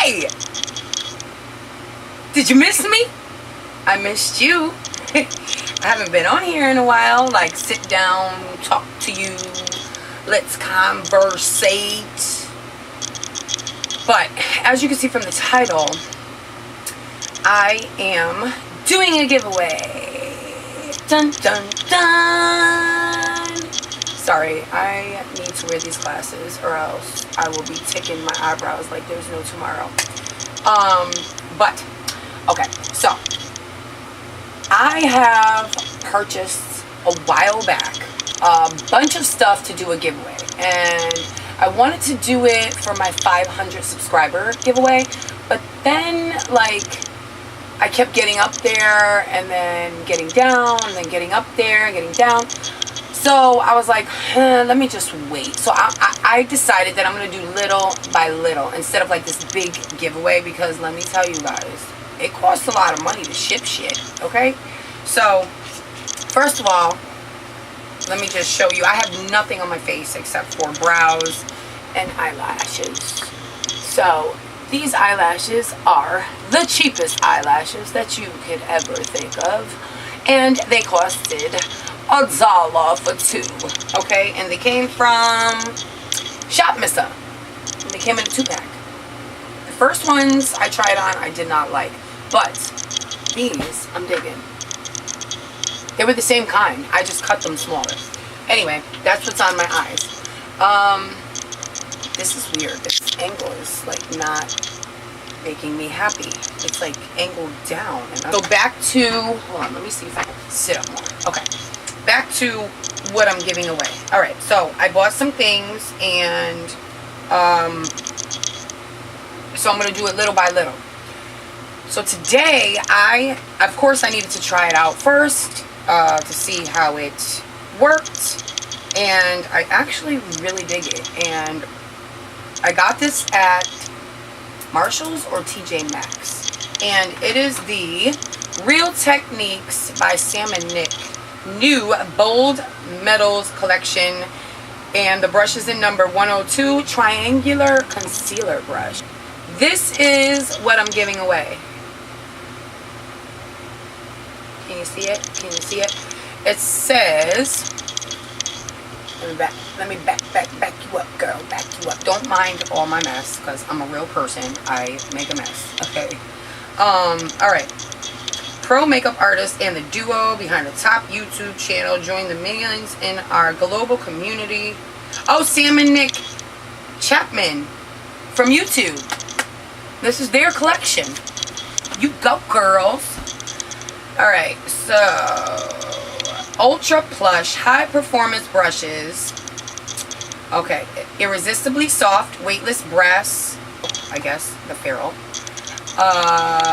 Hi! Did you miss me? I missed you. I haven't been on here in a while. Like, sit down, talk to you, let's conversate. But as you can see from the title, I am doing a giveaway. Dun dun dun. Sorry, I need to wear these glasses or else I will be ticking my eyebrows like there's no tomorrow. But okay, so I have purchased a while back a bunch of stuff to do a giveaway, and I wanted to do it for my 500 subscriber giveaway, but then like I kept getting up there and then getting down and then getting up there and getting down. So I was like, let me just wait. So I decided that I'm going to do little by little instead of like this big giveaway, because let me tell you guys, it costs a lot of money to ship shit, okay? So first of all, let me just show you. I have nothing on my face except for brows and eyelashes. So these eyelashes are the cheapest eyelashes that you could ever think of. And they costed $1 for 2. Okay? And they came from Shop Missa. And they came in a 2-pack. The first ones I tried on, I did not like. But these, I'm digging. They were the same kind. I just cut them smaller. Anyway, that's what's on my eyes. This is weird. This angle is like not making me happy. It's like angled down. And so back to, hold on, let me see if I can sit up more. Okay, back to what I'm giving away. All right, so I bought some things, and so I'm gonna do it little by little. So today, of course I needed to try it out first to see how it worked, and I actually really dig it. And I got this at Marshall's or TJ Maxx, and it is the Real Techniques by Sam and Nick new Bold Metals collection, and the brush is in number 102, triangular concealer brush. This is what I'm giving away. Can you see it? Can you see it? It says, let me back you up, girl. Back you up. Don't mind all my mess, because I'm a real person. I make a mess. Okay. Alright. Pro makeup artist and the duo behind the top YouTube channel. Join the millions in our global community. Oh, Sam and Nick Chapman from YouTube. This is their collection. You go, girls. Alright, so ultra plush high performance brushes. Okay, irresistibly soft weightless brass, I guess the ferrule,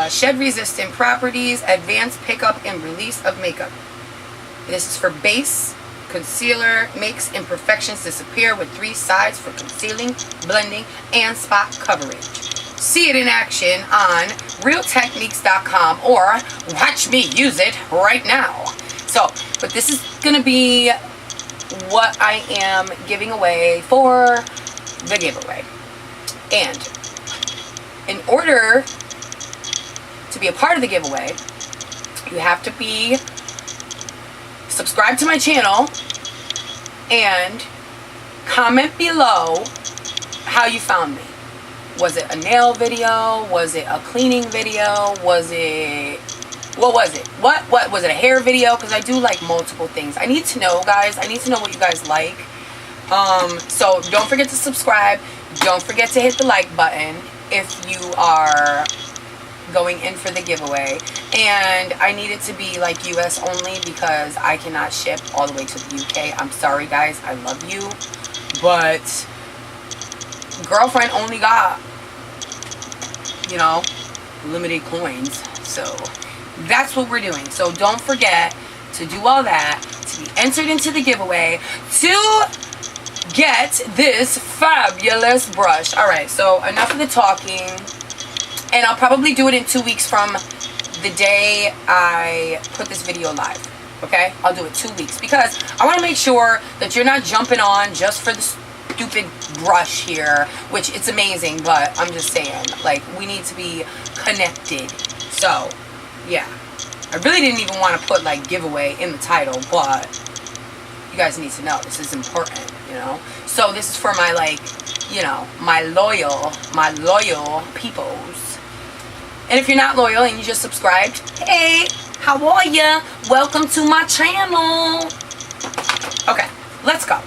shed resistant properties, advanced pickup and release of makeup. This is for base concealer, makes imperfections disappear with 3 sides for concealing, blending, and spot coverage. See it in action on realtechniques.com or watch me use it right now. So, but this is going to be what I am giving away for the giveaway. And in order to be a part of the giveaway, you have to be subscribed to my channel and comment below how you found me. Was it a nail video? Was it a cleaning video? Was it... What was it? What was it? A hair video? Because I do like multiple things. I need to know, guys. I need to know what you guys like. So don't forget to subscribe. Don't forget to hit the like button if you are going in for the giveaway. And I need it to be like US only, because I cannot ship all the way to the UK. I'm sorry, guys. I love you, but girlfriend only got, you know, limited coins. So that's what we're doing. So don't forget to do all that to be entered into the giveaway to get this fabulous brush. Alright, so enough of the talking. And I'll probably do it in 2 weeks from the day I put this video live. Okay? I'll do it 2 weeks, because I want to make sure that you're not jumping on just for the stupid brush here, which it's amazing, but I'm just saying, like, we need to be connected. So, yeah. I really didn't even want to put, like, giveaway in the title, but you guys need to know. This is important, you know? So, this is for my, like, you know, my loyal peoples. And if you're not loyal and you just subscribed, hey, how are ya? Welcome to my channel. Okay, let's go.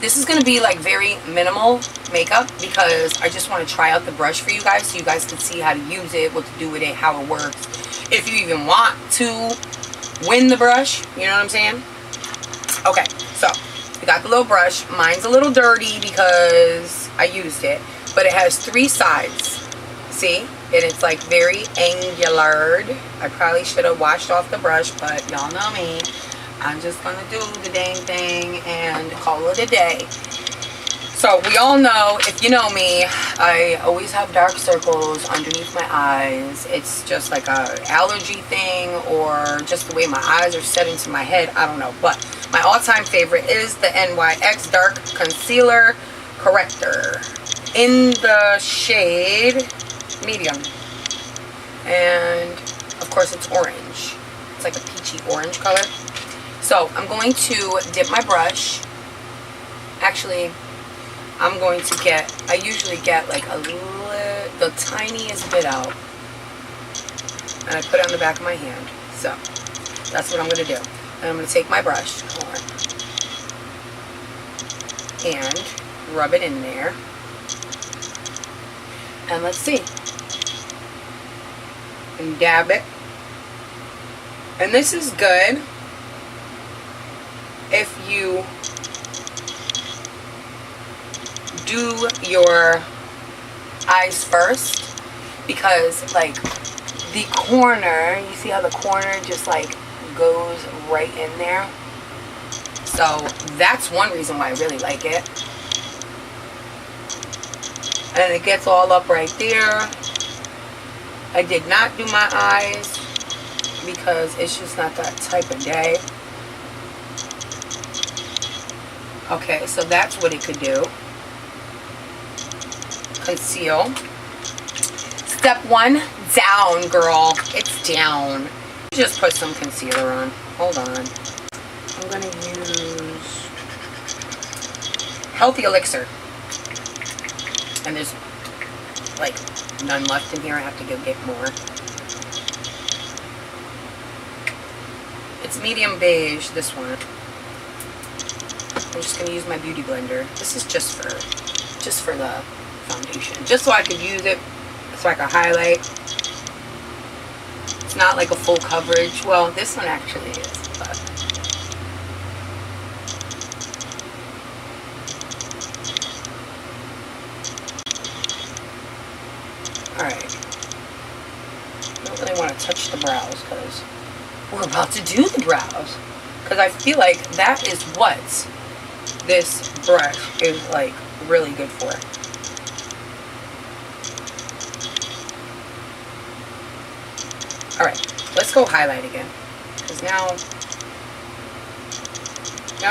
This is going to be like very minimal makeup because I just want to try out the brush for you guys so you guys can see how to use it, what to do with it, how it works. If you even want to win the brush, you know what I'm saying? Okay, so we got the little brush. Mine's a little dirty because I used it, but it has 3 sides. See? And it's like very angular. I probably should have washed off the brush, but y'all know me. I'm just going to do the dang thing and call it a day. So we all know, if you know me, I always have dark circles underneath my eyes. It's just like a allergy thing or just the way my eyes are set into my head. I don't know. But my all-time favorite is the NYX Dark Concealer Corrector in the shade medium. And of course it's orange. It's like a peachy orange color. So I'm going to dip my brush. Actually, I'm going to get, I usually get like the tiniest bit out. And I put it on the back of my hand. So that's what I'm going to do. And I'm going to take my brush and rub it in there. And let's see. And dab it. And this is good if you do your eyes first, because like the corner, you see how the corner just like goes right in there? So that's one reason why I really like it. And it gets all up right there. I did not do my eyes because it's just not that type of day. Okay, so that's what it could do. Conceal. Step 1, down, girl. It's down. Just put some concealer on. Hold on. I'm going to use Healthy Elixir. And there's like none left in here. I have to go get more. It's medium beige, this one. I'm just going to use my beauty blender. This is just for the foundation. Just so I could use it, so I could highlight. It's not like a full coverage. Well, this one actually is, but alright. I don't really want to touch the brows because we're about to do the brows. Because I feel like that is what this brush is like really good for. Alright, let's go highlight again. Because now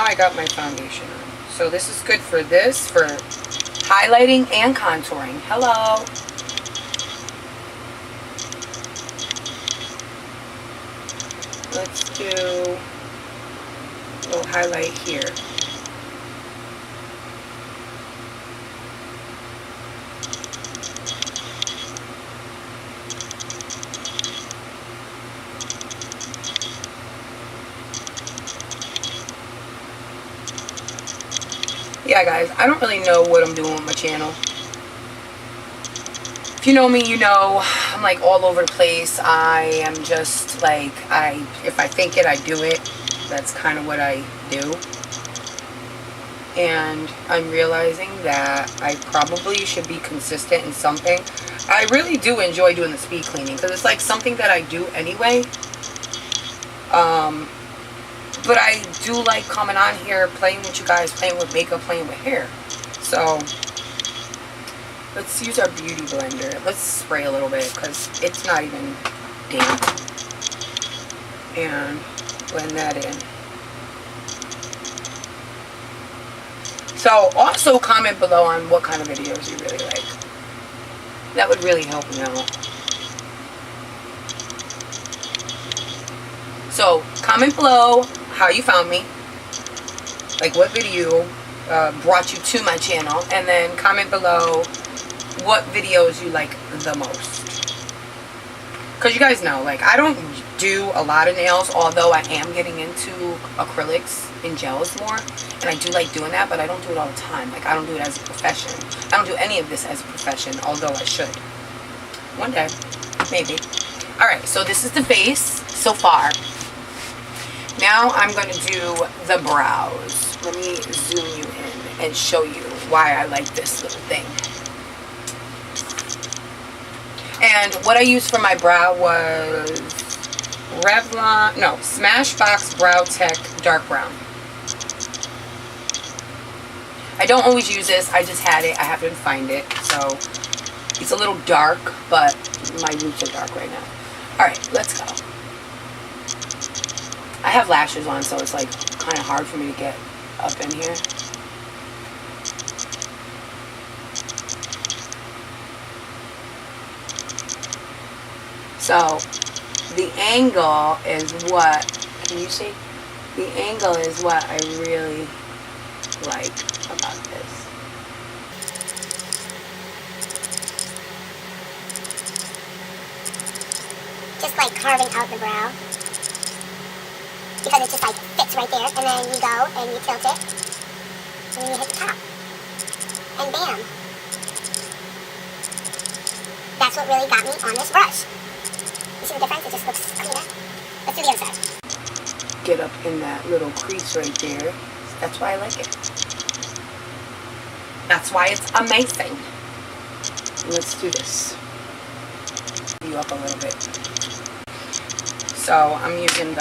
I got my foundation on. So this is good for this, for highlighting and contouring. Hello. Let's do a little highlight here. Yeah, guys, I don't really know what I'm doing with my channel. If you know me, you know I'm like all over the place. I am just like, if I think it, I do it. That's kind of what I do. And I'm realizing that I probably should be consistent in something. I really do enjoy doing the speed cleaning because it's like something that I do anyway. But I do like coming on here, playing with you guys, playing with makeup, playing with hair. So let's use our beauty blender. Let's spray a little bit because it's not even damp. And blend that in. So also comment below on what kind of videos you really like. That would really help me out. So comment below how you found me, like what video brought you to my channel, and then comment below what videos you like the most. Because you guys know, like, I don't do a lot of nails, although I am getting into acrylics and gels more, and I do like doing that, but I don't do it all the time. Like, I don't do it as a profession. I don't do any of this as a profession, although I should. One day, maybe. Alright, so this is the face so far. Now I'm going to do the brows. Let me zoom you in and show you why I like this little thing. And what I used for my brow was Smashbox Brow Tech Dark Brown. I don't always use this. I just had it. I happened to find it. So it's a little dark, but my roots are dark right now. Alright, let's go. I have lashes on, so it's like kind of hard for me to get up in here. So the angle is what, can you see? The angle is what I really like about this. Just like carving out the brow. Because it just like fits right there, and then you go and you tilt it, and then you hit the top. And bam. That's what really got me on this brush. You see the difference? It just looks cleaner. Let's do the other side. Get up in that little crease right there. That's why I like it. That's why it's amazing. Let's do this. You up a little bit. So I'm using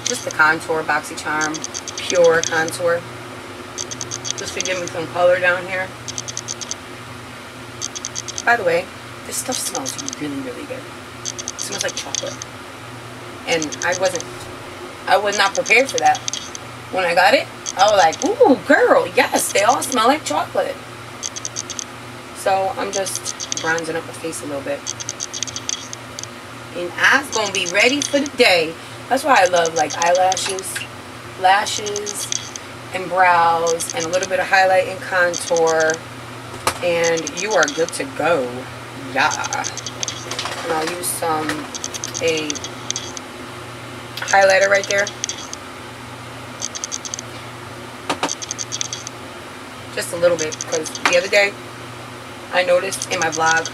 just the contour BoxyCharm Pure Contour, just to give me some color down here. By the way, this stuff smells really, really good. It smells like chocolate. And I was not prepared for that. When I got it, I was like, ooh, girl, yes, they all smell like chocolate. So I'm just bronzing up my face a little bit. And I'm gonna be ready for the day. That's why I love like eyelashes, lashes, and brows, and a little bit of highlight and contour, and you are good to go. Yeah. And I'll use a highlighter right there. Just a little bit, because the other day I noticed in my vlog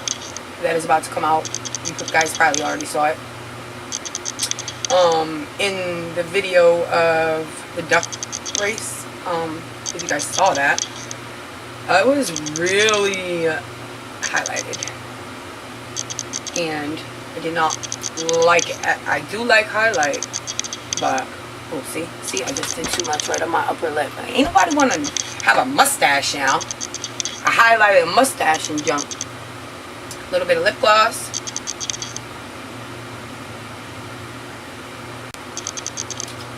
that is about to come out, you guys probably already saw it, in the video of the duck race, if you guys saw that, I was really highlighted, and I did not like it. I do like highlight, but oh, see, I just did too much right on my upper lip. Ain't nobody want to have a mustache now. I highlighted a mustache and junk. A little bit of lip gloss.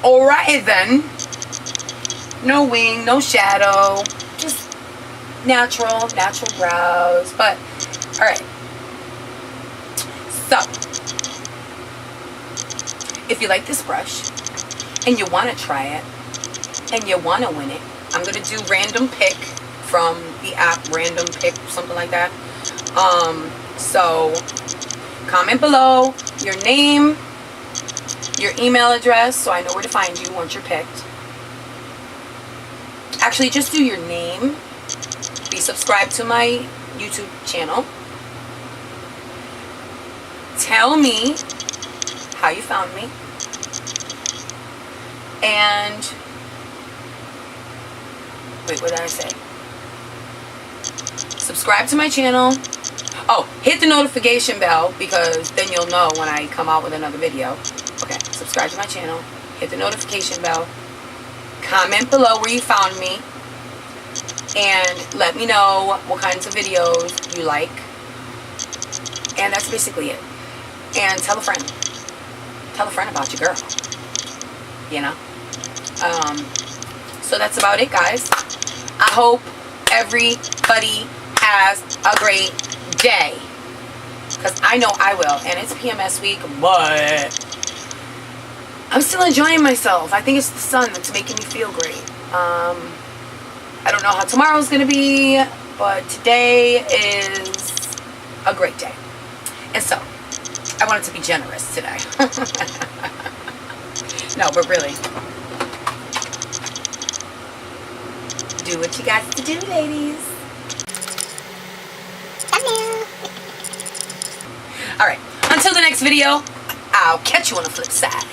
Alright then. No wing, no shadow. Just natural brows. But, alright. So, if you like this brush, and you want to try it, and you want to win it, I'm going to do random pick from the app Random Pick, something like that. So, comment below your name, your email address, so I know where to find you once you're picked. Actually, just do your name. Be subscribed to my YouTube channel. Tell me how you found me. And, wait, what did I say? Subscribe to my channel. Oh, hit the notification bell, because then you'll know when I come out with another video. Okay, subscribe to my channel. Hit the notification bell. Comment below where you found me. And let me know what kinds of videos you like. And that's basically it. And tell a friend. Tell a friend about your girl. You know? So that's about it, guys. I hope everybody has a great day. Because I know I will. And it's PMS week, but I'm still enjoying myself. I think it's the sun that's making me feel great. I don't know how tomorrow's going to be, but today is a great day. And so, I wanted to be generous today. No, but really, do what you got to do, ladies. Alright, until the next video, I'll catch you on the flip side.